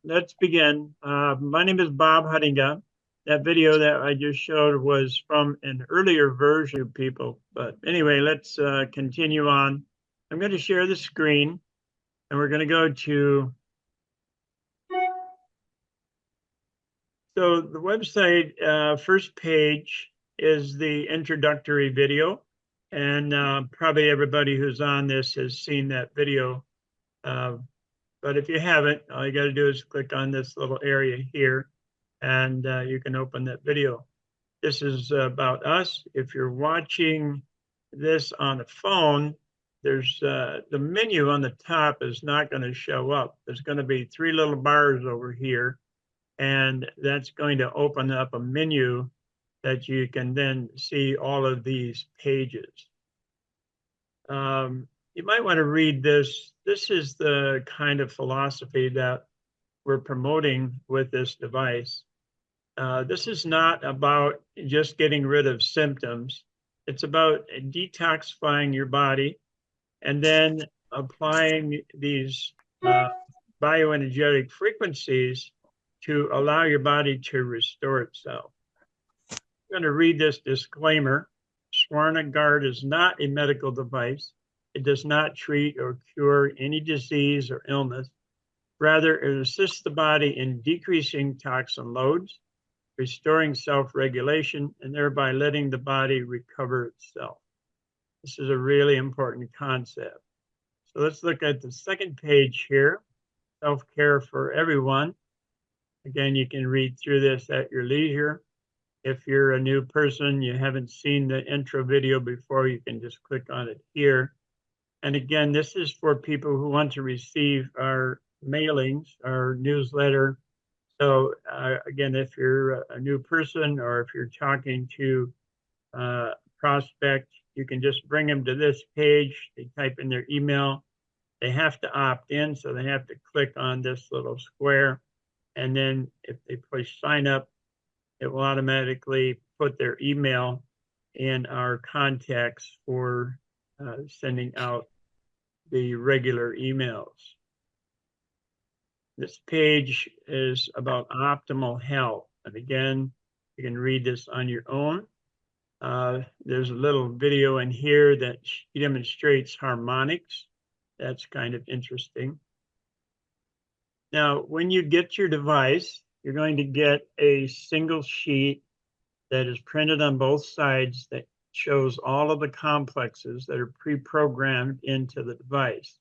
let's begin. My name is Bob Huttinga. That video that I just showed was from an earlier version of people. But anyway, let's continue on. I'm going to share the screen and we're going to go to, so the website first page is the introductory video. And probably everybody who's on this has seen that video. But if you haven't, all you got to do is click on this little area here and you can open that video. This is about us. If you're watching this on a phone, there's the menu on the top is not going to show up. There's going to be three little bars over here, and that's going to open up a menu that you can then see all of these pages. You might want to read this. This is the kind of philosophy that we're promoting with this device. This is not about just getting rid of symptoms. It's about detoxifying your body and then applying these bioenergetic frequencies to allow your body to restore itself. I'm going to read this disclaimer. Swarna Guard is not a medical device. It does not treat or cure any disease or illness. Rather, it assists the body in decreasing toxin loads, restoring self-regulation, and thereby letting the body recover itself. This is a really important concept. So let's look at the second page here, self-care for everyone. Again, you can read through this at your leisure. If you're a new person, you haven't seen the intro video before, you can just click on it here. And again, this is for people who want to receive our mailings, our newsletter. So again, if you're a new person or if you're talking to a prospect, you can just bring them to this page. They type in their email. They have to opt in, so they have to click on this little square. And then if they push sign up, it will automatically put their email in our contacts for sending out the regular emails. This page is about optimal health. And again, you can read this on your own. There's a little video in here that demonstrates harmonics. That's kind of interesting. Now, when you get your device, you're going to get a single sheet that is printed on both sides that shows all of the complexes that are pre-programmed into the device.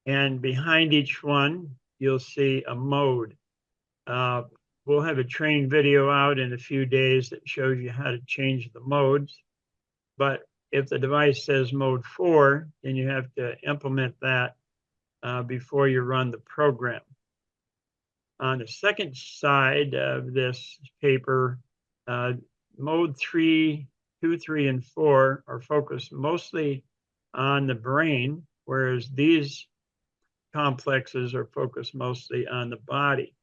And behind each one, you'll see a mode. We'll have a training video out in a few days that shows you how to change the modes. But if the device says mode 4, then you have to implement that before you run the program. On the second side of this paper, mode 3, 2, 3, and 4 are focused mostly on the brain, whereas these complexes are focused mostly on the body.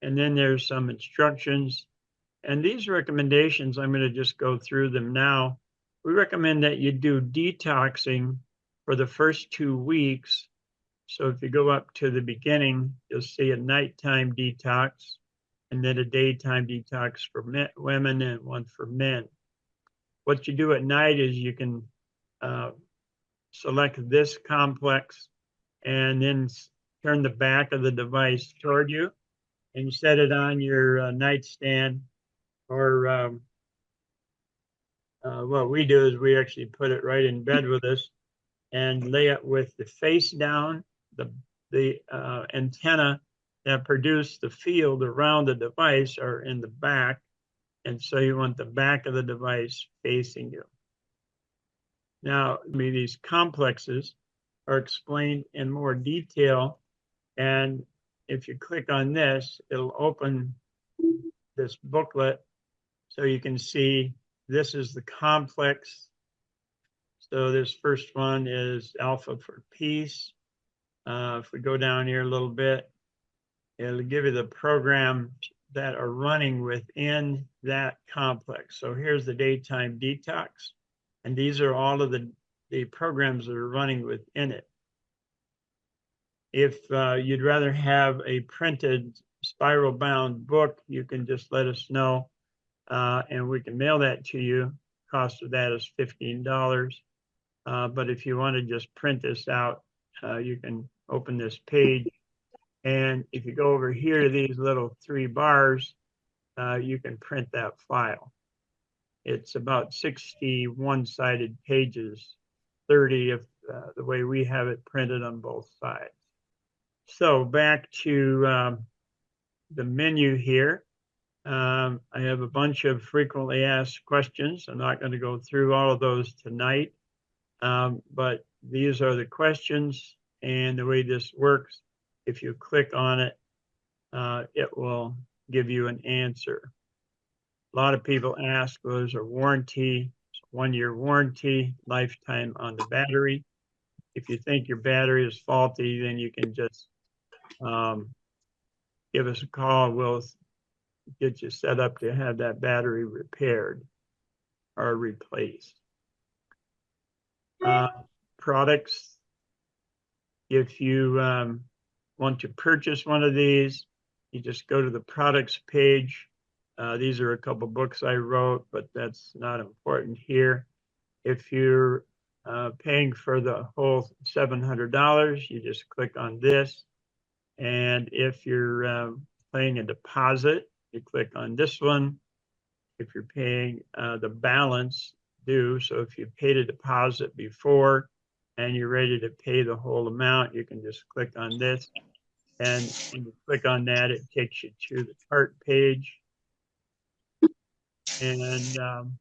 And then there's some instructions. And these recommendations, I'm going to just go through them now. We recommend that you do detoxing for the first 2 weeks. So if you go up to the beginning, you'll see a nighttime detox and then a daytime detox for women and one for men. What you do at night is you can select this complex and then turn the back of the device toward you and set it on your nightstand. Or what we do is we actually put it right in bed with us and lay it with the face down. The antenna that produce the field around the device are in the back. And so you want the back of the device facing you. Now, these complexes are explained in more detail. And if you click on this, it'll open this booklet. So you can see this is the complex. So this first one is alpha for peace. If we go down here a little bit, it'll give you the programs that are running within that complex. So here's the daytime detox. And these are all of the programs that are running within it. If you'd rather have a printed spiral bound book, you can just let us know and we can mail that to you. Cost of that is $15. But if you want to just print this out, you can open this page. And if you go over here to these little 3 bars, you can print that file. It's about 61 sided pages, 30 if the way we have it printed on both sides. So back to the menu here. I have a bunch of frequently asked questions. I'm not going to go through all of those tonight, but these are the questions, and the way this works, if you click on it, it will give you an answer. A lot of people ask, well, there's a warranty, 1-year warranty, lifetime on the battery. If you think your battery is faulty, then you can just give us a call. We'll get you set up to have that battery repaired or replaced. Products. If you want to purchase one of these, you just go to the products page. These are a couple books I wrote, but that's not important here. If you're paying for the whole $700, you just click on this. And if you're paying a deposit, you click on this one. If you're paying the balance due, so if you paid a deposit before and you're ready to pay the whole amount, you can just click on this. And when you click on that, it takes you to the cart page. And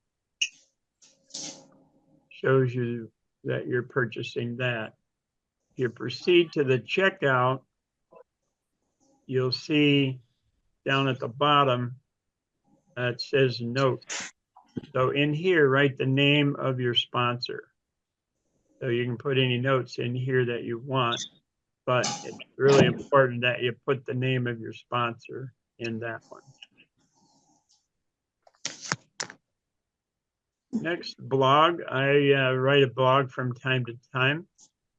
shows you that you're purchasing that. If you proceed to the checkout, you'll see down at the bottom, it says notes. So in here, write the name of your sponsor. So you can put any notes in here that you want, but it's really important that you put the name of your sponsor in that one. Next, blog. I write a blog from time to time.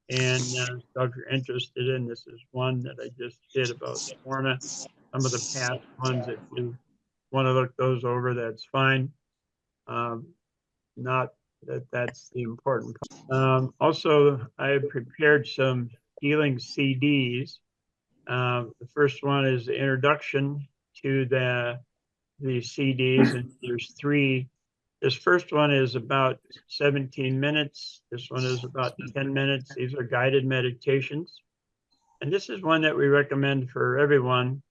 And so if you're interested in, this is one that I just did about Swarna. Some of the past ones, if you want to look those over, that's fine. Not that that's the important part. Also, I prepared some healing CDs. The first one is the introduction to the CDs, and there's 3. This first one is about 17 minutes. This one is about 10 minutes. These are guided meditations. And this is one that we recommend for everyone.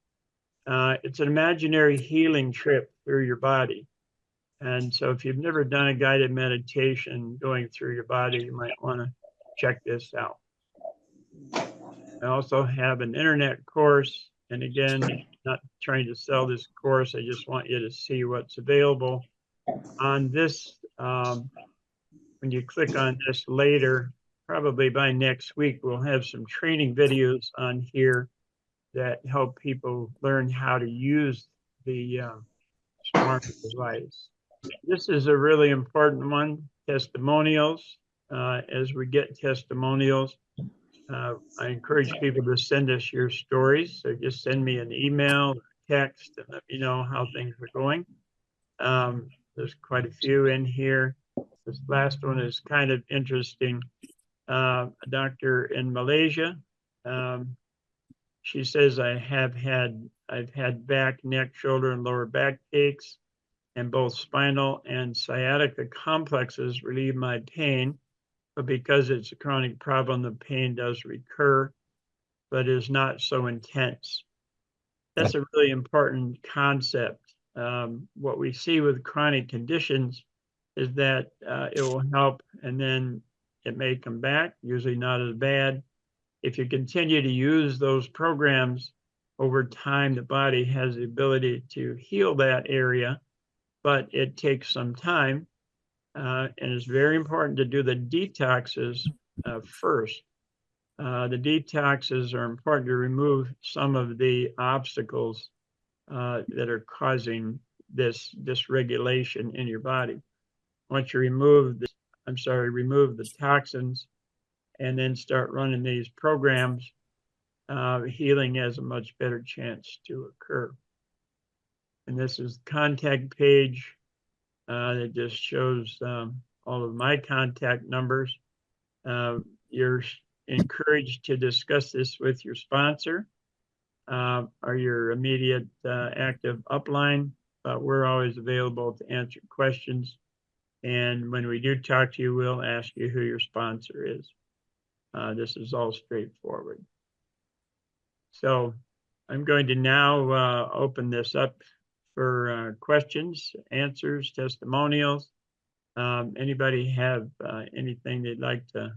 It's an imaginary healing trip through your body. And so if you've never done a guided meditation going through your body, you might want to check this out. I also have an internet course. And again, not trying to sell this course. I just want you to see what's available. On this, when you click on this later, probably by next week, we'll have some training videos on here that help people learn how to use the Swarna device. This is a really important one, testimonials. As we get testimonials, I encourage people to send us your stories. So just send me an email, or text, and let me know how things are going. There's quite a few in here. This last one is kind of interesting. A doctor in Malaysia. She says, I've had back, neck, shoulder, and lower back aches, and both spinal and sciatica complexes relieve my pain. But because it's a chronic problem, the pain does recur, but is not so intense. That's a really important concept. What we see with chronic conditions is that it will help and then it may come back, usually not as bad. If you continue to use those programs over time, the body has the ability to heal that area, but it takes some time. And it's very important to do the detoxes first. The detoxes are important to remove some of the obstacles that are causing this dysregulation in your body. Once you remove the toxins and then start running these programs, healing has a much better chance to occur. And this is the contact page that just shows all of my contact numbers. You're encouraged to discuss this with your sponsor or your immediate active upline, but we're always available to answer questions. And when we do talk to you, we'll ask you who your sponsor is. This is all straightforward. So I'm going to now open this up for questions, answers, testimonials. Anybody have anything they'd like to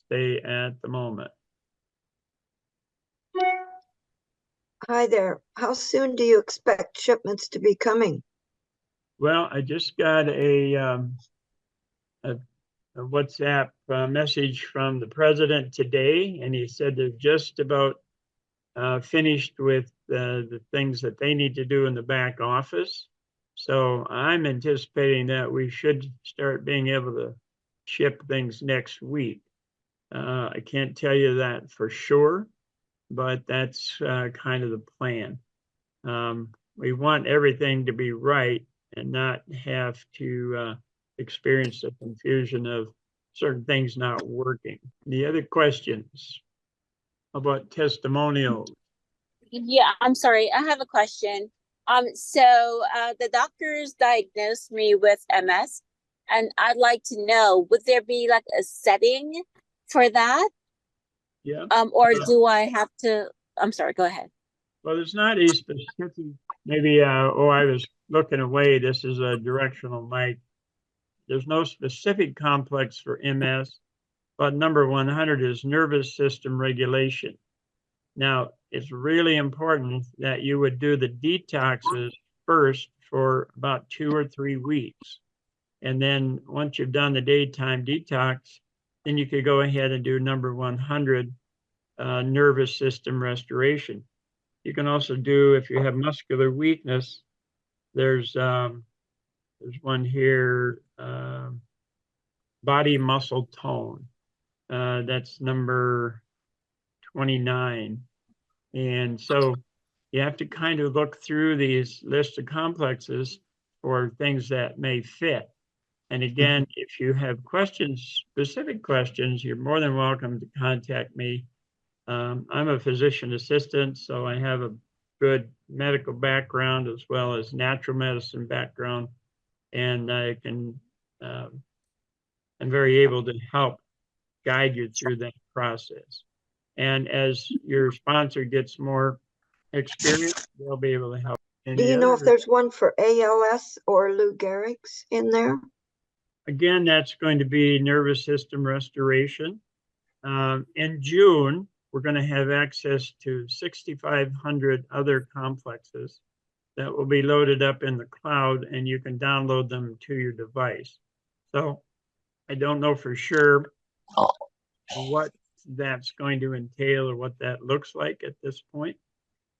say at the moment? Hi there. How soon do you expect shipments to be coming? Well, I just got a WhatsApp message from the president today, and he said they're just about finished with the things that they need to do in the back office. So I'm anticipating that we should start being able to ship things next week. I can't tell you that for sure, but that's kind of the plan. We want everything to be right and not have to experience the confusion of certain things not working. The other questions about testimonials? Yeah, I'm sorry. I have a question. So the doctors diagnosed me with MS, and I'd like to know, would there be like a setting for that? Yeah. Or do I have to, I'm sorry, go ahead. Well, there's not a specific, maybe, I was looking away. This is a directional mic. There's no specific complex for MS, but number 100 is nervous system regulation. Now, it's really important that you would do the detoxes first for about 2 or 3 weeks. And then once you've done the daytime detox, then you could go ahead and do number 100, nervous system restoration. You can also do, if you have muscular weakness, there's one here, body muscle tone. That's number 29. And so you have to kind of look through these list of complexes for things that may fit. And again, if you have questions, specific questions, you're more than welcome to contact me. I'm a physician assistant, so I have a good medical background as well as natural medicine background. And I can, I'm very able to help guide you through that process. And as your sponsor gets more experience, they'll be able to help. Do you know if there's one for ALS or Lou Gehrig's in there? Again, that's going to be nervous system restoration. In June, we're going to have access to 6,500 other complexes that will be loaded up in the cloud, and you can download them to your device. So I don't know for sure what that's going to entail or what that looks like at this point.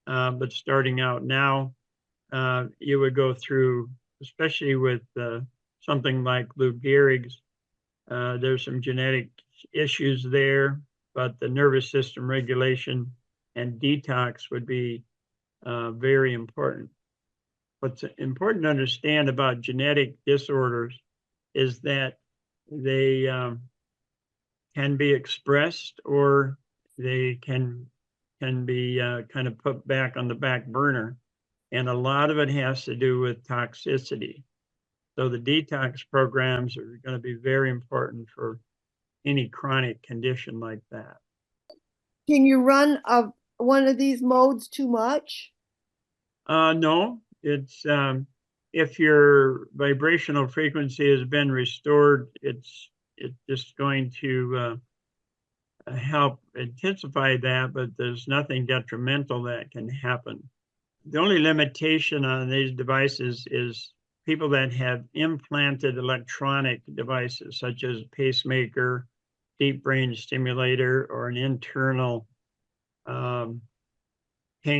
But starting out now, you would go through, especially with something like Lou Gehrig's, there's some genetic issues there, but the nervous system regulation and detox would be very important. What's important to understand about genetic disorders is that they can be expressed or they can be kind of put back on the back burner. And a lot of it has to do with toxicity. So the detox programs are going to be very important for any chronic condition like that. Can you run one of these modes too much? No, it's if your vibrational frequency has been restored, it's just going to help intensify that, but there's nothing detrimental that can happen. The only limitation on these devices is people that have implanted electronic devices, such as a pacemaker, deep brain stimulator, or an internal pain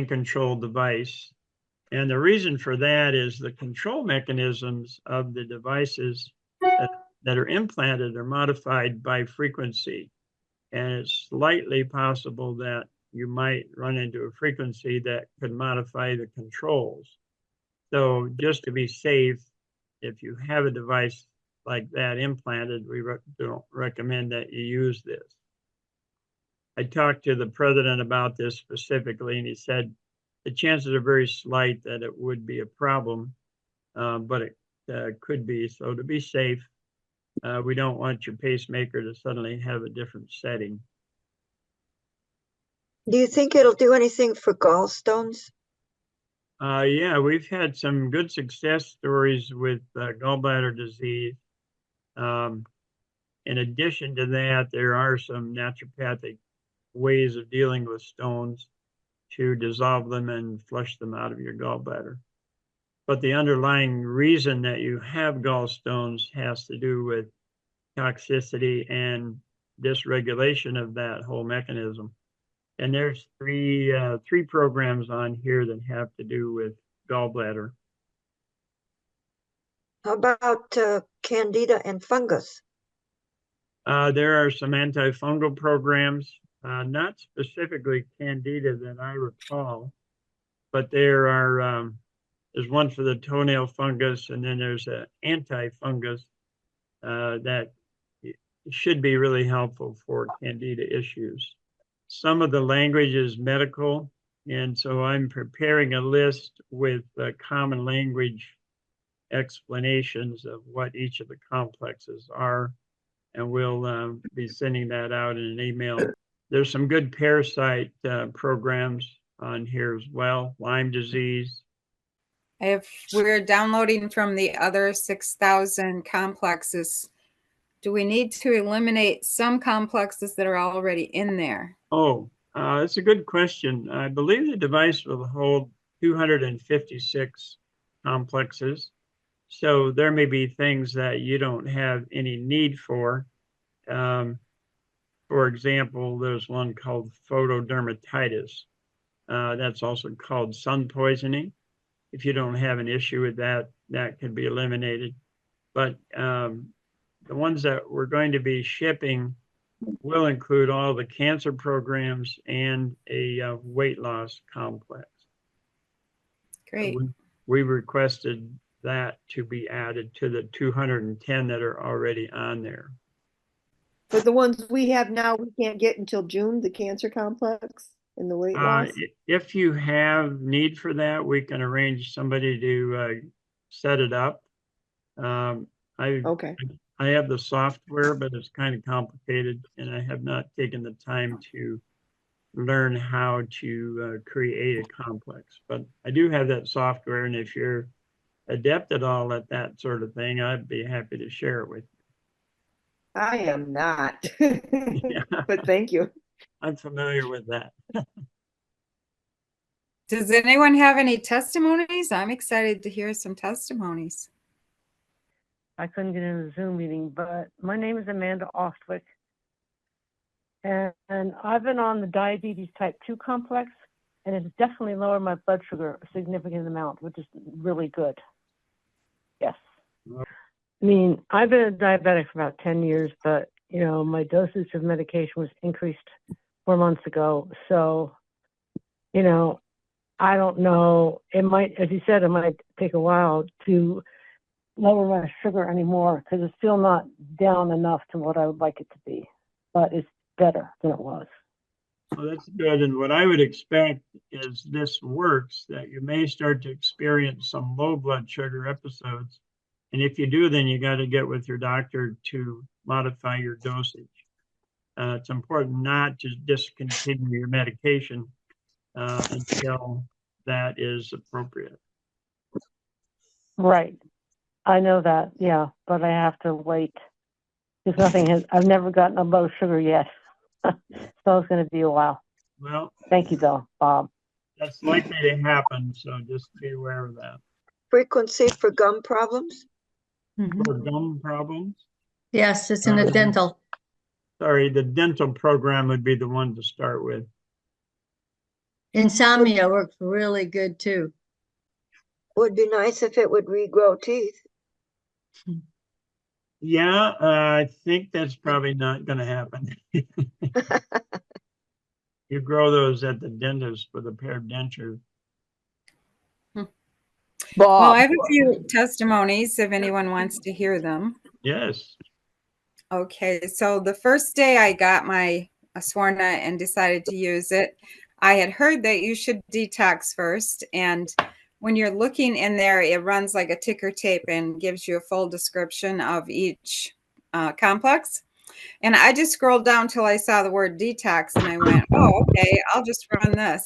control device. And the reason for that is the control mechanisms of the devices that are implanted are modified by frequency. And it's slightly possible that you might run into a frequency that could modify the controls. So just to be safe, if you have a device like that implanted, we don't recommend that you use this. I talked to the president about this specifically, and he said the chances are very slight that it would be a problem, but it could be. So to be safe, we don't want your pacemaker to suddenly have a different setting. Do you think it'll do anything for gallstones? Yeah, we've had some good success stories with gallbladder disease. In addition to that, there are some naturopathic ways of dealing with stones to dissolve them and flush them out of your gallbladder. But the underlying reason that you have gallstones has to do with toxicity and dysregulation of that whole mechanism. And there's three programs on here that have to do with gallbladder. How about candida and fungus? There are some antifungal programs, not specifically candida that I recall, but there are, there's one for the toenail fungus, and then there's an anti-fungus that should be really helpful for candida issues. Some of the language is medical, and so I'm preparing a list with common language explanations of what each of the complexes are, and we'll be sending that out in an email. There's some good parasite programs on here as well. Lyme disease. If we're downloading from the other 6,000 complexes, do we need to eliminate some complexes that are already in there? Oh, that's a good question. I believe the device will hold 256 complexes. So there may be things that you don't have any need for. For example, there's one called photodermatitis. That's also called sun poisoning. If you don't have an issue with that, that can be eliminated. But the ones that we're going to be shipping will include all the cancer programs and a weight loss complex. Great. We requested that to be added to the 210 that are already on there. But the ones we have now, we can't get until June, the cancer complex and the weight loss? If you have need for that, we can arrange somebody to set it up. Okay. I have the software, but it's kind of complicated, and I have not taken the time to learn how to create a complex. But I do have that software, and if you're adept at all at that sort of thing, I'd be happy to share it with you. I am not, Yeah, but thank you. I'm familiar with that. Does anyone have any testimonies? I'm excited to hear some testimonies. I couldn't get into the Zoom meeting, but my name is Amanda Ostwick, and I've been on the diabetes type 2 complex, and it's definitely lowered my blood sugar a significant amount, which is really good. Yes. I mean, I've been a diabetic for about 10 years, but, you know, my dosage of medication was increased 4 months ago. So, you know, I don't know. It might, as you said, it might take a while to lower my sugar anymore because it's still not down enough to what I would like it to be, but it's better than it was. Well, that's good. And what I would expect is this works, that you may start to experience some low blood sugar episodes. And if you do, then you got to get with your doctor to modify your dosage. It's important not to discontinue your medication until that is appropriate. Right. I know that, yeah, but I have to wait because I've never gotten a low sugar yet. So it's going to be a while. Well, Thank you, though, Bob. that's likely to happen, so just be aware of that. Frequency for gum problems? For gum problems, Yes, it's in the dental. sorry, the dental program would be the one to start with. Insomnia works really good too. Would be nice if it would regrow teeth. Yeah, I think that's probably not going to happen. You grow those at the dentist with a pair of dentures. Well, I Bob, have a few testimonies if anyone wants to hear them. Yes. Okay, so the first day I got my Swarna and decided to use it, I had heard that you should detox first. And when you're looking in there, it runs like a ticker tape and gives you a full description of each complex. And I just scrolled down till I saw the word detox and I went, oh, okay, I'll just run this.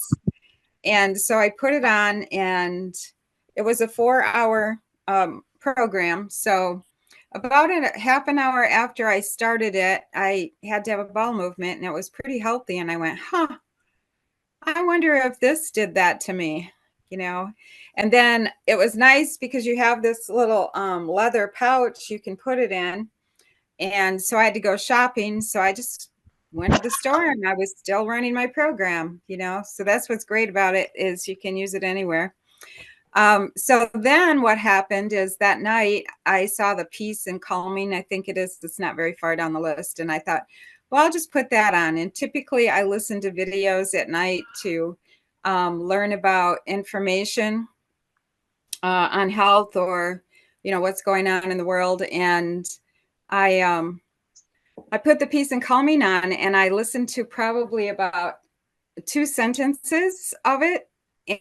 And so I put it on, and it was a 4-hour program. So about half an hour after I started it, I had to have a bowel movement, and it was pretty healthy. And I went, huh, I wonder if this did that to me, you know? And then it was nice because you have this little leather pouch you can put it in. And so I had to go shopping. So I just went to the store and I was still running my program, you know? So that's what's great about it, is you can use it anywhere. So then what happened is that night I saw the Peace and Calming. I think it is. It's not very far down the list. And I thought, well, I'll just put that on. And typically I listen to videos at night to learn about information on health, or, you know, what's going on in the world. And I put the Peace and Calming on, and I listened to probably about 2 sentences of it.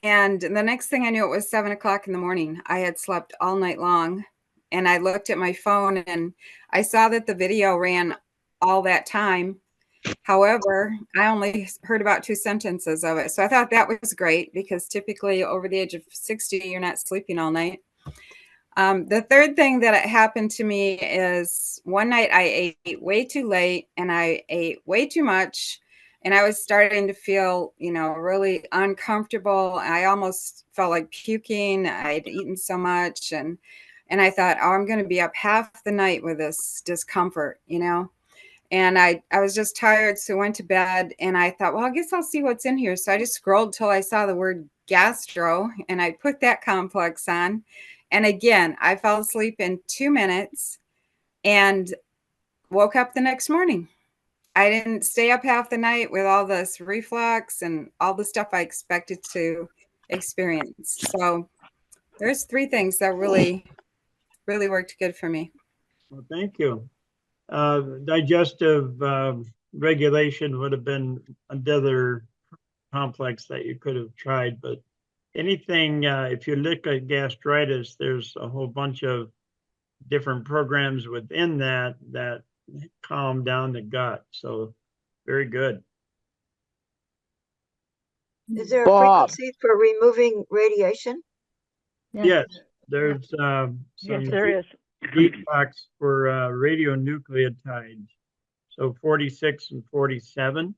And the next thing I knew, it was 7 o'clock in the morning. I had slept all night long, and I looked at my phone and I saw that the video ran all that time. However, I only heard about 2 sentences of it. So I thought that was great, because typically over the age of 60, you're not sleeping all night. The third thing that happened to me is one night I ate way too late and I ate way too much. And I was starting to feel, you know, really uncomfortable. I almost felt like puking. I'd eaten so much. And I thought, oh, I'm going to be up half the night with this discomfort, you know. And I was just tired, so I went to bed, and I thought, well, I guess I'll see what's in here. So I just scrolled till I saw the word gastro, and I put that complex on. And again, I fell asleep in 2 minutes and woke up the next morning. I didn't stay up half the night with all this reflux and all the stuff I expected to experience. So there's 3 things that really, really worked good for me. Well, thank you. Digestive regulation would have been another complex that you could have tried, but anything, if you look at gastritis, there's a whole bunch of different programs within that calm down the gut. So very good. Is there a Bob. frequency for removing radiation? Yes, there's Yes, some there is. detox for radionucleotides. So 46 and 47.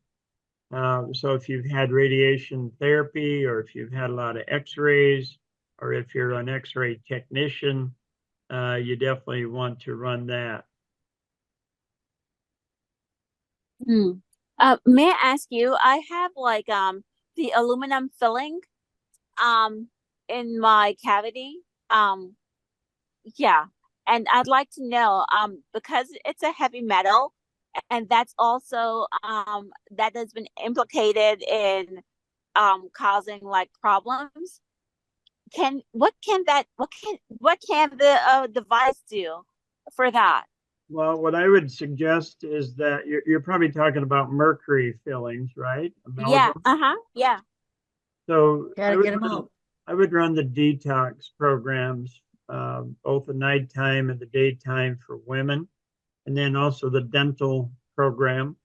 So if you've had radiation therapy, or if you've had a lot of x-rays, or if you're an x-ray technician, you definitely want to run that. May I ask you, I have like the aluminum filling in my cavity. Yeah. And I'd like to know, because it's a heavy metal, and that's also that has been implicated in causing like problems. What can the device do for that? Well, what I would suggest is that you're probably talking about mercury fillings, right? Yeah, Amalgam. yeah. So Gotta get them out. I would run the detox programs, both the nighttime and the daytime for women, and then also the dental program.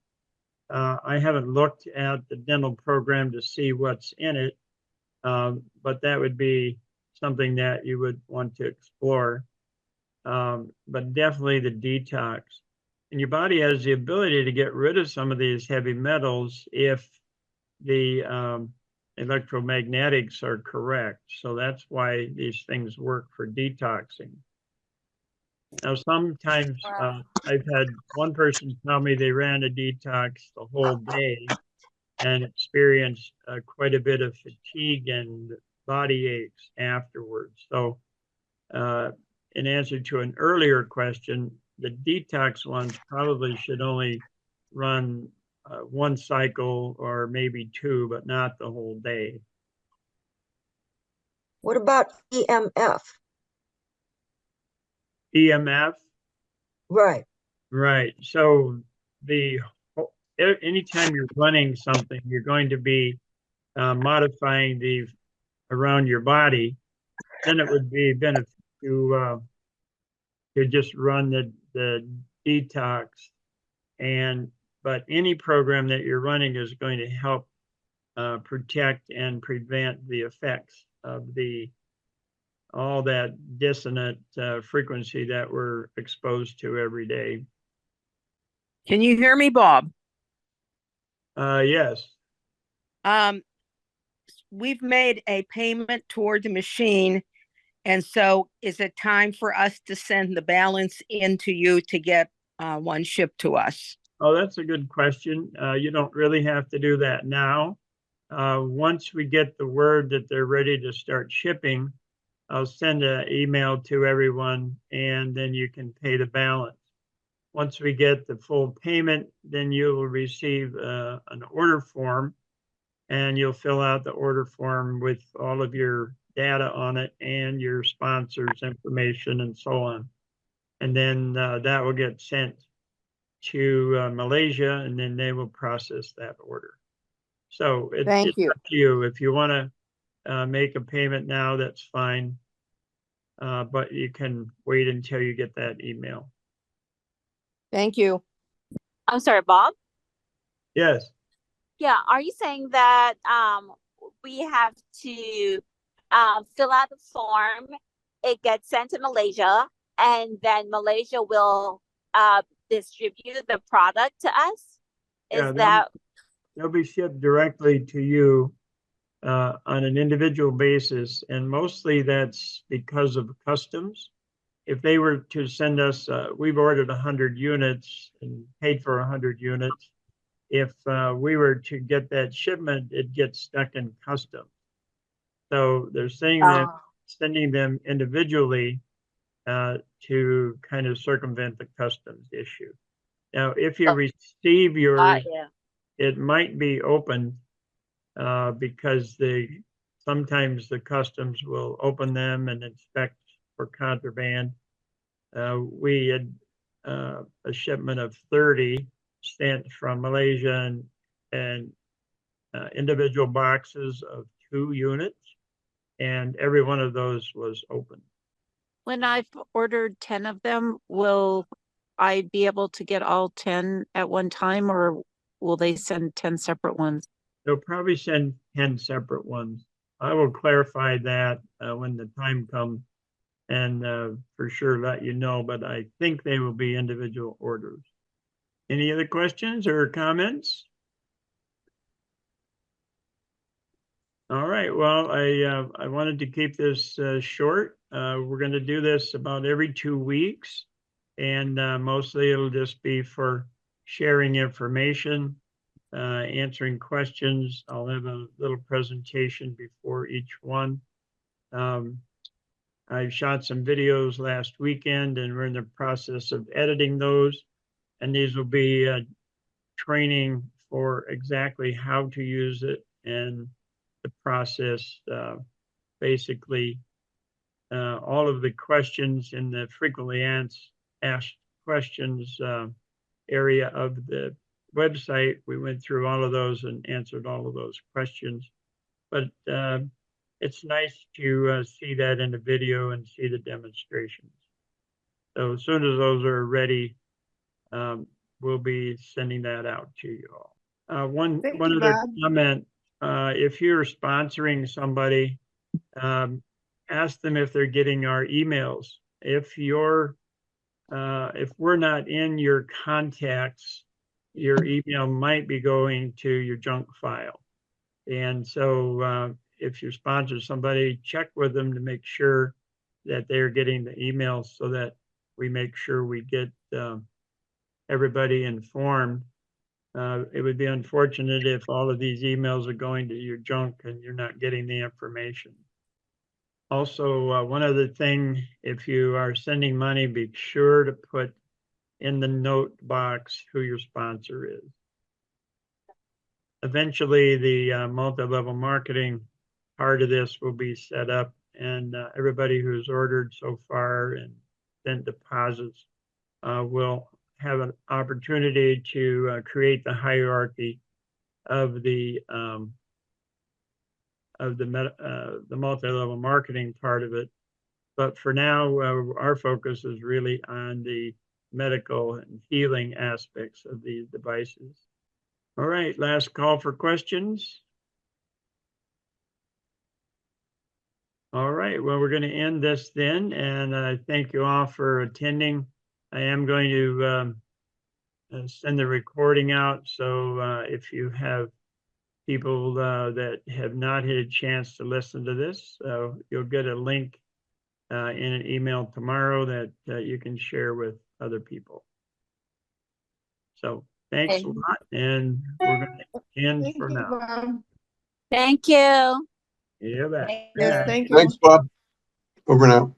I haven't looked at the dental program to see what's in it, but that would be something that you would want to explore. But definitely the detox. And your body has the ability to get rid of some of these heavy metals if the electromagnetics are correct. So that's why these things work for detoxing. Now, sometimes I've had one person tell me they ran a detox the whole day and experienced quite a bit of fatigue and body aches afterwards. So in answer to an earlier question, the detox ones probably should only run one cycle or maybe two, but not the whole day. What about EMF? EMF, Right. right. So anytime you're running something, you're going to be modifying the around your body. Then it would be benefit to just run the detox, but any program that you're running is going to help protect and prevent the effects of all that dissonant frequency that we're exposed to every day. Can you hear me, Bob? Yes. We've made a payment toward the machine, and so is it time for us to send the balance in to you to get one shipped to us? Oh, that's a good question. You don't really have to do that now. Once we get the word that they're ready to start shipping, I'll send an email to everyone, and then you can pay the balance. Once we get the full payment, then you will receive an order form, and you'll fill out the order form with all of your data on it and your sponsors' information and so on. And then that will get sent to Malaysia, and then they will process that order. So it's Thank you. up to you. If you want to make a payment now, that's fine. But you can wait until you get that email. Thank you. I'm sorry, Bob. Yes. Yeah, are you saying that we have to fill out the form, it gets sent to Malaysia, and then Malaysia will distribute the product to us? Yeah, Is that they'll be shipped directly to you on an individual basis, and mostly that's because of customs. If they were to send us, we've ordered 100 units and paid for 100 units. If we were to get that shipment, it gets stuck in customs. So they're sending them individually to kind of circumvent the customs issue. Now, if you receive yours, yeah. it might be opened because sometimes the customs will open them and inspect for contraband. We had a shipment of 30 sent from Malaysia and individual boxes of 2 units, and every one of those was open. When I've ordered 10 of them, will I be able to get all 10 at one time, or will they send 10 separate ones? They'll probably send 10 separate ones. I will clarify that when the time comes and for sure let you know, but I think they will be individual orders. Any other questions or comments? All right, well, I wanted to keep this short. We're going to do this about every 2 weeks, and mostly it'll just be for sharing information, answering questions. I'll have a little presentation before each one. I shot some videos last weekend, and we're in the process of editing those, and these will be training for exactly how to use it and the process. Basically, all of the questions in the frequently asked questions area of the website, we went through all of those and answered all of those questions. But it's nice to see that in the video and see the demonstrations. So as soon as those are ready, we'll be sending that out to you all. One other Bob. comment, if you're sponsoring somebody, ask them if they're getting our emails. If we're not in your contacts, your email might be going to your junk file. And so if you sponsor somebody, check with them to make sure that they're getting the emails so that we make sure we get everybody informed. It would be unfortunate if all of these emails are going to your junk and you're not getting the information. Also, one other thing, if you are sending money, be sure to put in the note box who your sponsor is. Eventually, the multi-level marketing part of this will be set up, and everybody who's ordered so far and sent deposits will have an opportunity to create the hierarchy of the multi-level marketing part of it. But for now, our focus is really on the medical and healing aspects of these devices. All right, last call for questions. All right, well, we're going to end this then, and I thank you all for attending. I am going to send the recording out, so if you have people that have not had a chance to listen to this, you'll get a link in an email tomorrow that you can share with other people. So thanks a lot, and we're going to end for now. Thank you. Yeah, Yes, thank you. Thanks, Bob. Over now.